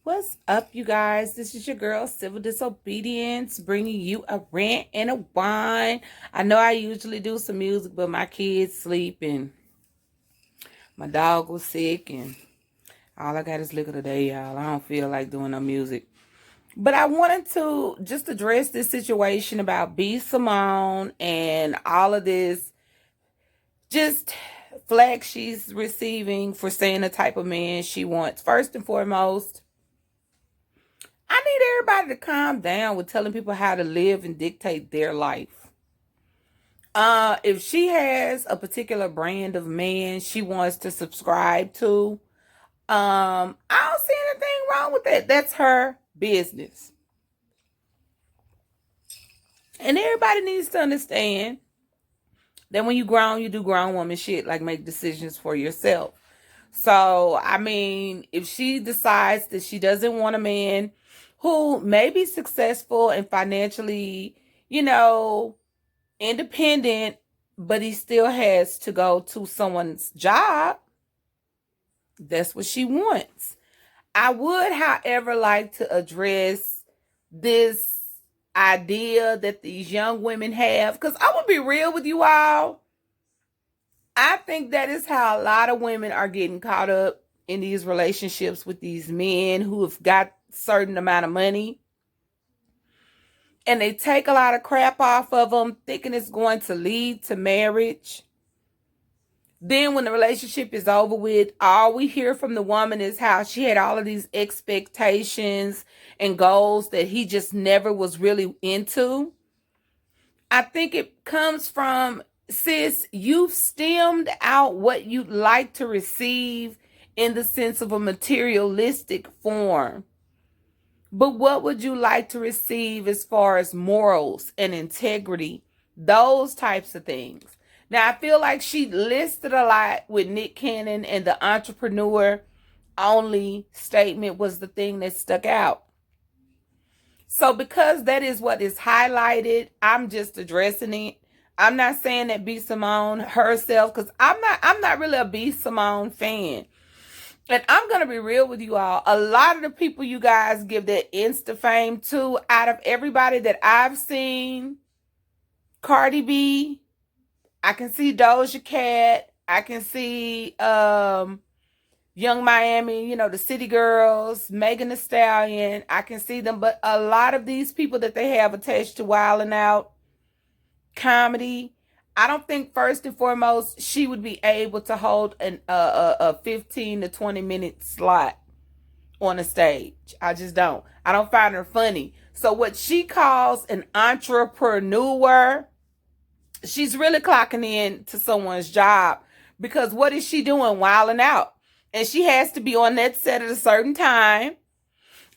What's up, you guys? This is your girl, Civil Disobedience, bringing you a rant and a whine. I know I usually do some music, but my kids sleep and my dog was sick, and all I got is liquor today, y'all. I don't feel like doing no music. But I wanted to just address this situation about B. Simone and all of this just flag she's receiving for saying the type of man she wants. First and foremost, I need everybody to calm down with telling people how to live and dictate their life. If she has a particular brand of man she wants to subscribe to, I don't see anything wrong with that. That's her business. And everybody needs to understand that when you grown, you do grown woman shit, like make decisions for yourself. So, I mean, if she decides that she doesn't want a man who may be successful and financially, independent, but he still has to go to someone's job, that's what she wants. I would, however, like to address this idea that these young women have, because I will be real with you all. I think that is how a lot of women are getting caught up in these relationships with these men who have got certain amount of money, and they take a lot of crap off of them thinking it's going to lead to marriage. Then when the relationship is over with, all we hear from the woman is how she had all of these expectations and goals that he just never was really into. I think it comes from, sis, you've stemmed out what you'd like to receive in the sense of a materialistic form. But what would you like to receive as far as morals and integrity? Those types of things. Now, I feel like she listed a lot with Nick Cannon, and the entrepreneur only statement was the thing that stuck out. So because that is what is highlighted, I'm just addressing it. I'm not saying that B. Simone herself, because I'm not really a B. Simone fan. And I'm going to be real with you all. A lot of the people you guys give that Insta fame to, out of everybody that I've seen, Cardi B, I can see Doja Cat, I can see Young Miami, the City Girls, Megan Thee Stallion, I can see them. But a lot of these people that they have attached to Wildin Out comedy, I don't think first and foremost she would be able to hold a 15 to 20 minute slot on a stage. I just don't. I don't find her funny. So what she calls an entrepreneur, she's really clocking in to someone's job, because what is she doing? Wilding out. And she has to be on that set at a certain time.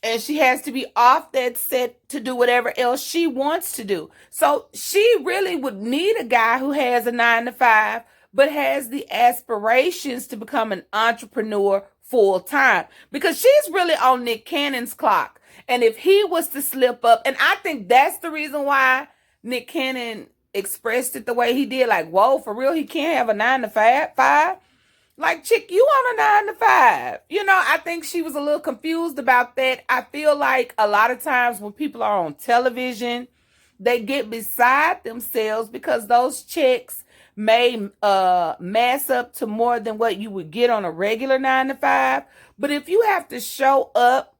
And she has to be off that set to do whatever else she wants to do. So she really would need a guy who has a 9-to-5, but has the aspirations to become an entrepreneur full time. Because she's really on Nick Cannon's clock. And if he was to slip up, and I think that's the reason why Nick Cannon expressed it the way he did, like, whoa, for real, he can't have a 9-to-5? Like, chick, you on a 9-to-5. I think she was a little confused about that. I feel like a lot of times when people are on television, they get beside themselves because those checks may mass up to more than what you would get on a regular 9-to-5. But if you have to show up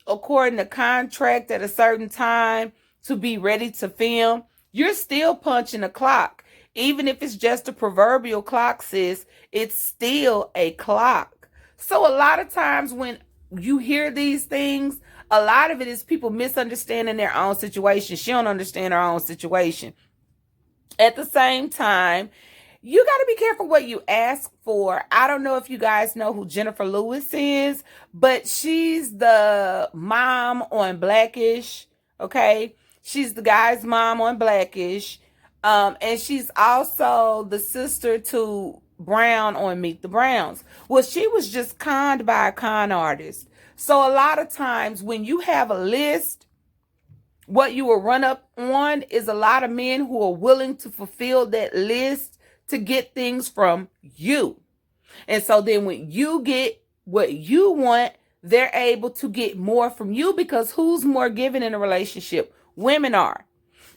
according to contract at a certain time to be ready to film, you're still punching the clock. Even if it's just a proverbial clock, sis, it's still a clock. So a lot of times when you hear these things, a lot of it is people misunderstanding their own situation. She don't understand her own situation. At the same time, you got to be careful what you ask for. I don't know if you guys know who Jennifer Lewis is, but she's the mom on Blackish, okay? She's the guy's mom on Blackish. And she's also the sister to Brown on Meet the Browns. Well, she was just conned by a con artist. So a lot of times when you have a list, what you will run up on is a lot of men who are willing to fulfill that list to get things from you. And so then when you get what you want, they're able to get more from you, because who's more giving in a relationship? Women are.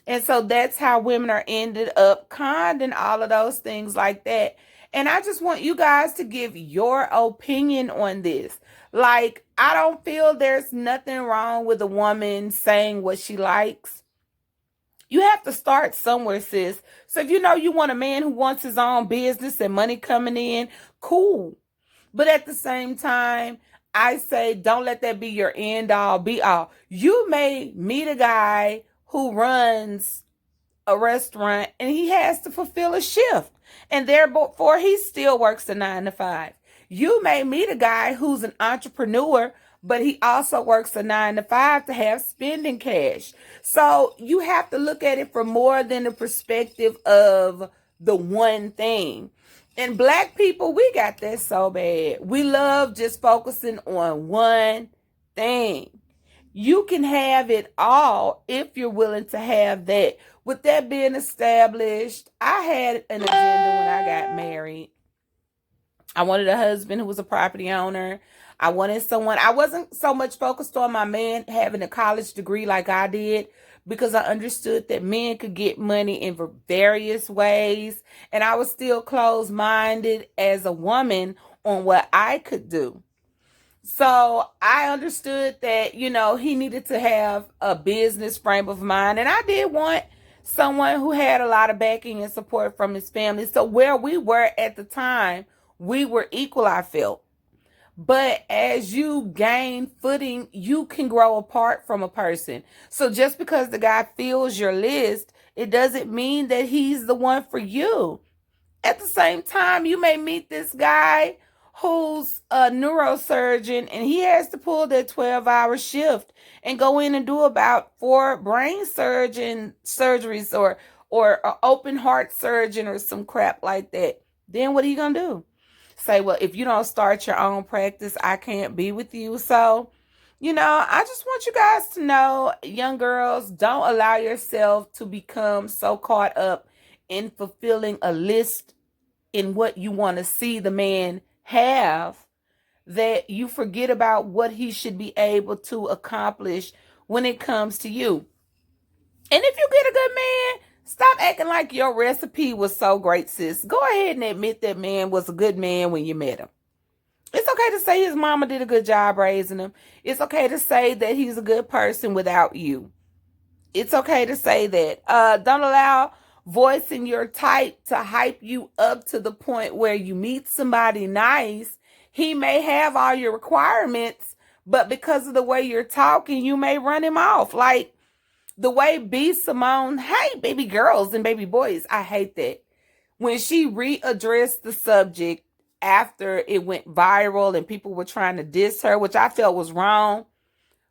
And so that's how women are ended up kind and all of those things like that. And I just want you guys to give your opinion on this. Like, I don't feel there's nothing wrong with a woman saying what she likes. You have to start somewhere, sis. So if you know you want a man who wants his own business and money coming in, cool. But at the same time, I say don't let that be your end all be all. You may meet a guy who runs a restaurant and he has to fulfill a shift, and therefore he still works a 9 to 5. You may meet a guy who's an entrepreneur, but he also works a 9 to 5 to have spending cash. So you have to look at it from more than the perspective of the one thing. And Black people, we got that so bad. We love just focusing on one thing. You can have it all if you're willing to have that. With that being established, I had an agenda when I got married. I wanted a husband who was a property owner. I wanted someone, I wasn't so much focused on my man having a college degree like I did, because I understood that men could get money in various ways. And I was still closed-minded as a woman on what I could do. So I understood that, he needed to have a business frame of mind. And I did want someone who had a lot of backing and support from his family. So where we were at the time, we were equal, I felt. But as you gain footing, you can grow apart from a person. So just because the guy fills your list, it doesn't mean that he's the one for you. At the same time, you may meet this guy who's a neurosurgeon and he has to pull that 12-hour shift and go in and do about 4 brain surgeries or an open heart surgeon or some crap like that. Then what are you going to do? Say, well, if you don't start your own practice, I can't be with you. So, I just want you guys to know, young girls, don't allow yourself to become so caught up in fulfilling a list in what you want to see the man have that you forget about what he should be able to accomplish when it comes to you. And if you get a good man, stop acting like your recipe was so great, sis. Go ahead and admit that man was a good man when you met him. It's okay to say his mama did a good job raising him. It's okay to say that he's a good person without you. It's okay to say that. Don't allow voicing your type to hype you up to the point where you meet somebody nice. He may have all your requirements, but because of the way you're talking, you may run him off. Like the way Simone, hey, baby girls and baby boys, I hate that. When she readdressed the subject after it went viral and people were trying to diss her, which I felt was wrong,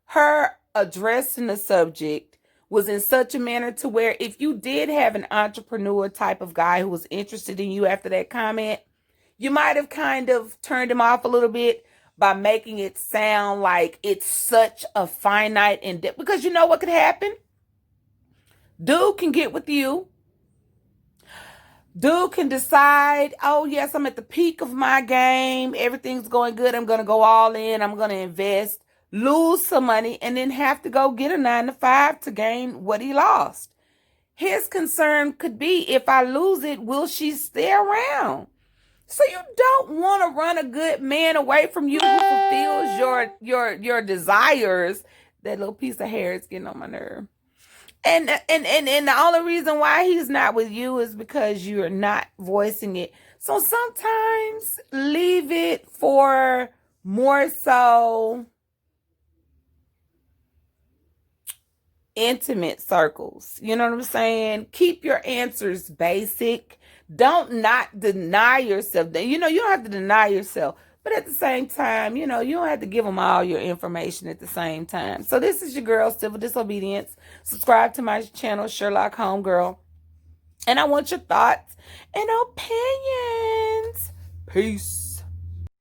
her addressing the subject was in such a manner to where if you did have an entrepreneur type of guy who was interested in you after that comment, you might have kind of turned him off a little bit by making it sound like it's such a finite because you know what could happen? Dude can get with you. Dude can decide, oh yes, I'm at the peak of my game. Everything's going good. I'm going to go all in. I'm going to invest, lose some money, and then have to go get a 9 to 5 to gain what he lost. His concern could be, if I lose it, will she stay around? So you don't want to run a good man away from you who fulfills your desires. That little piece of hair is getting on my nerve. And the only reason why he's not with you is because you're not voicing it. So sometimes leave it for more so intimate circles. You know what I'm saying? Keep your answers basic. Don't not deny yourself. You don't have to deny yourself. But at the same time, you don't have to give them all your information at the same time. So this is your girl, Civil Disobedience. Subscribe to my channel, Sherlock Homegirl. And I want your thoughts and opinions. Peace.